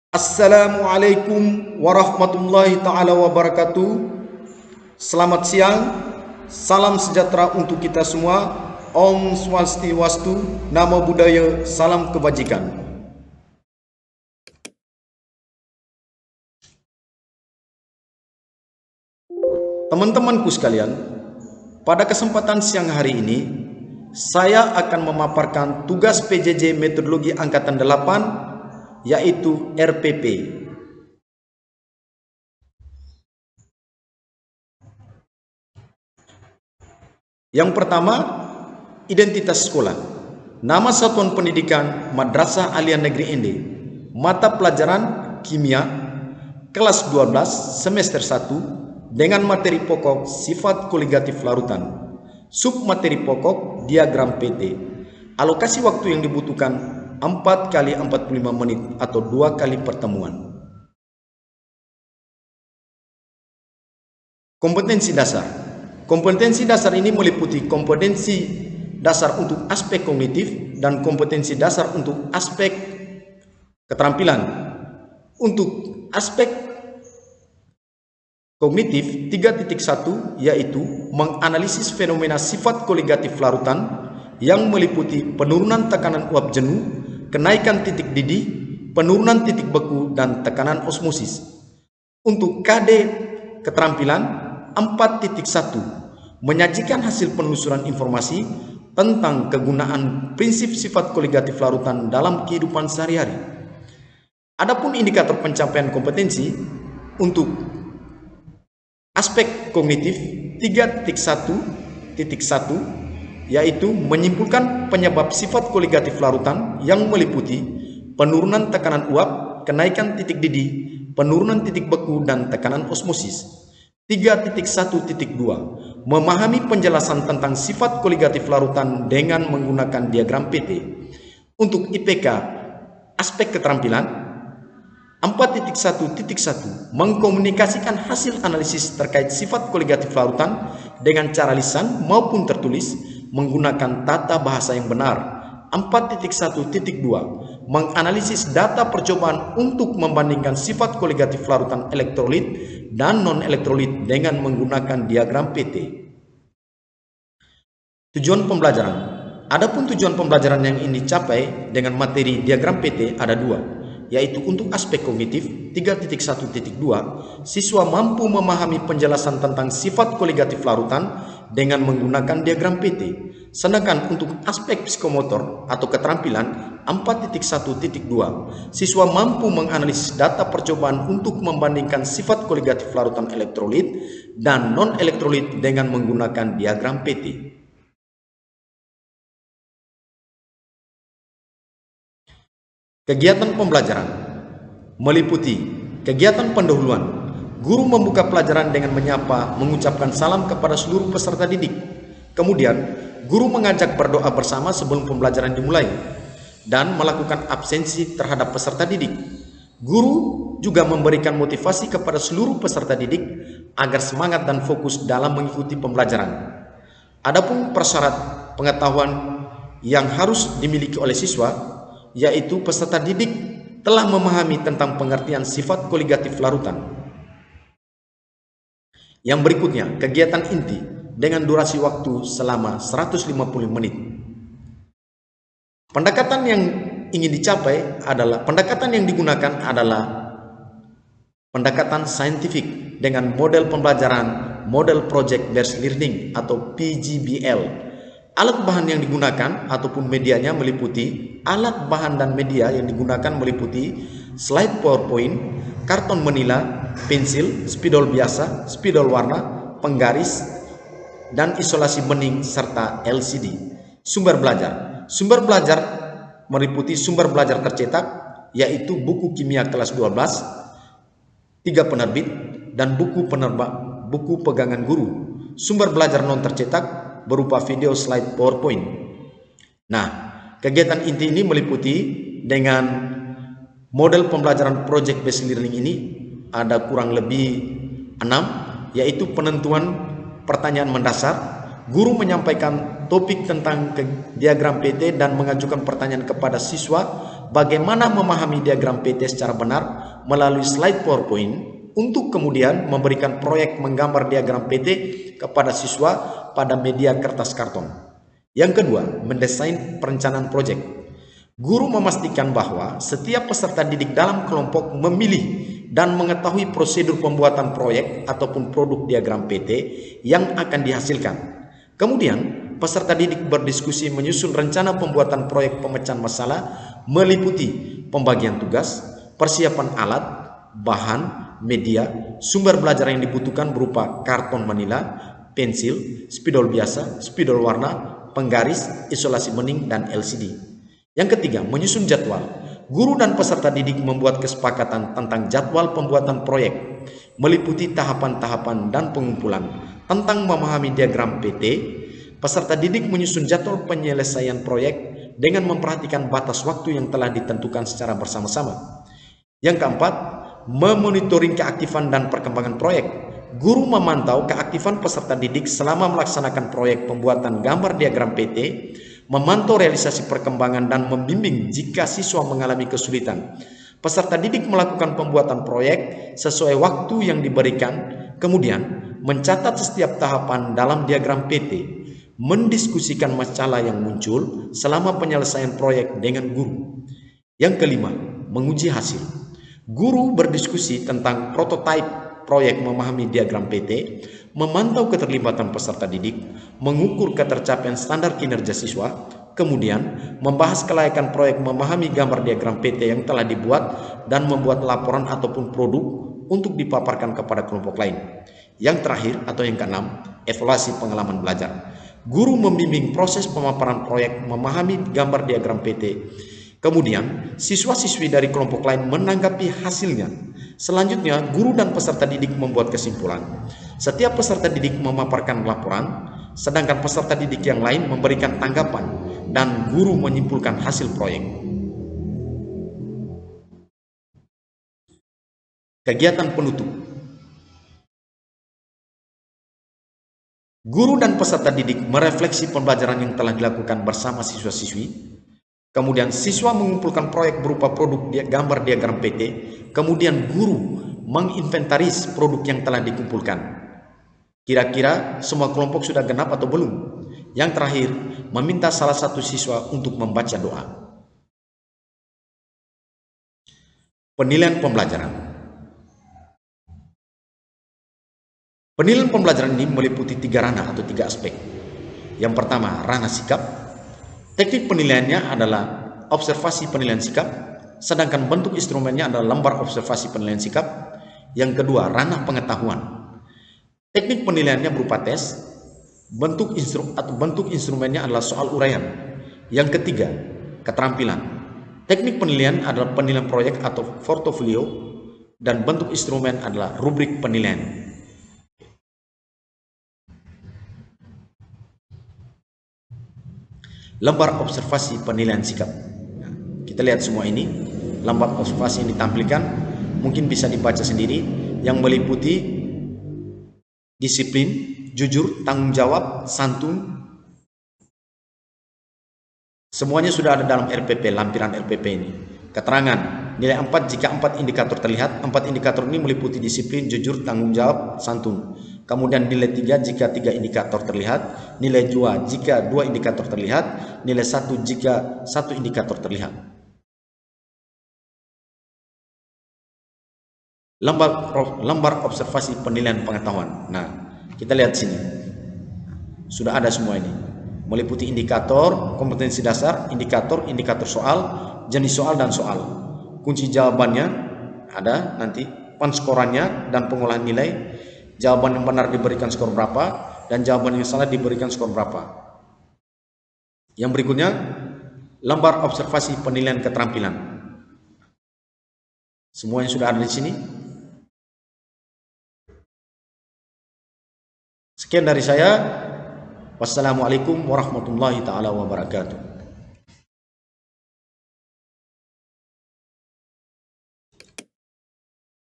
Assalamualaikum warahmatullahi ta'ala wabarakatuh. Selamat siang, salam sejahtera untuk kita semua. Om Swastiastu, Namo Buddhaya, salam kebajikan. Teman-temanku sekalian, pada kesempatan siang hari ini saya akan memaparkan tugas PJJ Metodologi Angkatan 8, yaitu RPP. Yang pertama, identitas sekolah. Nama satuan pendidikan Madrasah Aliyah Negeri Ende. Mata pelajaran kimia, kelas 12 semester 1 dengan materi pokok sifat koligatif larutan. Sub materi pokok diagram PT. Alokasi waktu yang dibutuhkan 4 kali 45 menit atau 2 kali pertemuan. Kompetensi dasar. Kompetensi dasar ini meliputi kompetensi dasar untuk aspek kognitif dan kompetensi dasar untuk aspek keterampilan. Untuk aspek kognitif 3.1 yaitu menganalisis fenomena sifat koligatif larutan yang meliputi penurunan tekanan uap jenuh, kenaikan titik didih, penurunan titik beku, dan tekanan osmosis. Untuk KD keterampilan 4.1 menyajikan hasil penelusuran informasi tentang kegunaan prinsip sifat koligatif larutan dalam kehidupan sehari-hari. Adapun indikator pencapaian kompetensi untuk aspek kognitif 3.1.1 yaitu menyimpulkan penyebab sifat koligatif larutan yang meliputi penurunan tekanan uap, kenaikan titik didih, penurunan titik beku, dan tekanan osmosis. 3.1.2 memahami penjelasan tentang sifat koligatif larutan dengan menggunakan diagram PT. Untuk IPK aspek keterampilan 4.1.1 mengkomunikasikan hasil analisis terkait sifat koligatif larutan dengan cara lisan maupun tertulis menggunakan tata bahasa yang benar. 4.1.2 menganalisis data percobaan untuk membandingkan sifat koligatif larutan elektrolit dan non-elektrolit dengan menggunakan diagram PT. Tujuan pembelajaran. Adapun tujuan pembelajaran yang ingin dicapai dengan materi diagram PT ada dua, yaitu untuk aspek kognitif 3.1.2 siswa mampu memahami penjelasan tentang sifat koligatif larutan dengan menggunakan diagram PT. Sedangkan untuk aspek psikomotor atau keterampilan 4.1.2 siswa mampu menganalisis data percobaan untuk membandingkan sifat koligatif larutan elektrolit dan non-elektrolit dengan menggunakan diagram PT. Kegiatan pembelajaran meliputi kegiatan pendahuluan. Guru membuka pelajaran dengan menyapa, mengucapkan salam kepada seluruh peserta didik. Kemudian, guru mengajak berdoa bersama sebelum pembelajaran dimulai dan melakukan absensi terhadap peserta didik. Guru juga memberikan motivasi kepada seluruh peserta didik agar semangat dan fokus dalam mengikuti pembelajaran. Adapun persyarat pengetahuan yang harus dimiliki oleh siswa, yaitu peserta didik telah memahami tentang pengertian sifat koligatif larutan. Yang berikutnya, kegiatan inti dengan durasi waktu selama 150 menit. Pendekatan yang ingin dicapai adalah pendekatan yang digunakan adalah pendekatan saintifik dengan model pembelajaran model project based learning atau PGBL. Alat bahan yang digunakan ataupun medianya meliputi alat bahan dan media yang digunakan meliputi slide PowerPoint, karton manila, pensil, spidol biasa, spidol warna, penggaris, dan isolasi bening serta LCD. Sumber belajar. Sumber belajar meliputi sumber belajar tercetak yaitu buku kimia kelas 12, 3 penerbit, dan buku pegangan guru. Sumber belajar non tercetak berupa video slide PowerPoint. Nah, kegiatan inti ini meliputi dengan model pembelajaran project based learning ini ada kurang lebih 6, yaitu penentuan pertanyaan mendasar. Guru menyampaikan topik tentang diagram PT dan mengajukan pertanyaan kepada siswa bagaimana memahami diagram PT secara benar melalui slide PowerPoint untuk kemudian memberikan proyek menggambar diagram PT kepada siswa pada media kertas karton. Yang kedua, mendesain perencanaan proyek. Guru memastikan bahwa setiap peserta didik dalam kelompok memilih dan mengetahui prosedur pembuatan proyek ataupun produk diagram PT yang akan dihasilkan. Kemudian, peserta didik berdiskusi menyusun rencana pembuatan proyek pemecahan masalah meliputi pembagian tugas, persiapan alat, bahan, media, sumber belajar yang dibutuhkan berupa karton manila, pensil, spidol biasa, spidol warna, penggaris, isolasi bening, dan LCD. Yang ketiga, menyusun jadwal. Guru dan peserta didik membuat kesepakatan tentang jadwal pembuatan proyek, meliputi tahapan-tahapan dan pengumpulan. Tentang memahami diagram PT, peserta didik menyusun jadwal penyelesaian proyek dengan memperhatikan batas waktu yang telah ditentukan secara bersama-sama. Yang keempat, memonitoring keaktifan dan perkembangan proyek. Guru memantau keaktifan peserta didik selama melaksanakan proyek pembuatan gambar diagram PT, memantau realisasi perkembangan dan membimbing jika siswa mengalami kesulitan. Peserta didik melakukan pembuatan proyek sesuai waktu yang diberikan, kemudian mencatat setiap tahapan dalam diagram PT, mendiskusikan masalah yang muncul selama penyelesaian proyek dengan guru. Yang kelima, menguji hasil. Guru berdiskusi tentang prototipe proyek memahami diagram PT, memantau keterlibatan peserta didik, mengukur ketercapaian standar kinerja siswa, kemudian membahas kelayakan proyek memahami gambar diagram PT yang telah dibuat dan membuat laporan ataupun produk untuk dipaparkan kepada kelompok lain. Yang terakhir atau yang keenam, evaluasi pengalaman belajar. Guru membimbing proses pemaparan proyek memahami gambar diagram PT. Kemudian, siswa-siswi dari kelompok lain menanggapi hasilnya. Selanjutnya, guru dan peserta didik membuat kesimpulan. Setiap peserta didik memaparkan laporan, sedangkan peserta didik yang lain memberikan tanggapan dan guru menyimpulkan hasil proyek. Kegiatan penutup. Guru dan peserta didik merefleksi pembelajaran yang telah dilakukan bersama siswa-siswi. Kemudian siswa mengumpulkan proyek berupa produk gambar diagram PT. Kemudian guru menginventaris produk yang telah dikumpulkan. Kira-kira semua kelompok sudah genap atau belum? Yang terakhir, meminta salah satu siswa untuk membaca doa. Penilaian pembelajaran. Penilaian pembelajaran ini meliputi 3 ranah atau 3 aspek. Yang pertama, ranah sikap. Teknik penilaiannya adalah observasi penilaian sikap, sedangkan bentuk instrumennya adalah lembar observasi penilaian sikap. Yang kedua, ranah pengetahuan. Teknik penilaiannya berupa tes, bentuk instrumennya adalah soal uraian. Yang ketiga, keterampilan. Teknik penilaian adalah penilaian proyek atau portofolio, dan bentuk instrumen adalah rubrik penilaian. Lembar observasi penilaian sikap. Kita lihat semua ini, lembar observasi yang ditampilkan, mungkin bisa dibaca sendiri, yang meliputi disiplin, jujur, tanggung jawab, santun. Semuanya sudah ada dalam RPP, lampiran RPP ini. Keterangan, nilai 4 jika 4 indikator terlihat. 4 indikator ini meliputi disiplin, jujur, tanggung jawab, santun. Kemudian nilai 3 jika 3 indikator terlihat, nilai 2 jika 2 indikator terlihat, nilai 1 jika 1 indikator terlihat. Lembar observasi penilaian pengetahuan. Nah, kita lihat sini. Sudah ada semua ini. Meliputi indikator, kompetensi dasar, indikator soal, jenis soal dan soal. Kunci jawabannya ada nanti, penskorannya dan pengolahan nilai. Jawaban yang benar diberikan skor berapa, dan jawaban yang salah diberikan skor berapa. Yang berikutnya, lembar observasi penilaian keterampilan. Semuanya sudah ada di sini. Sekian dari saya. Wassalamualaikum warahmatullahi taala wabarakatuh.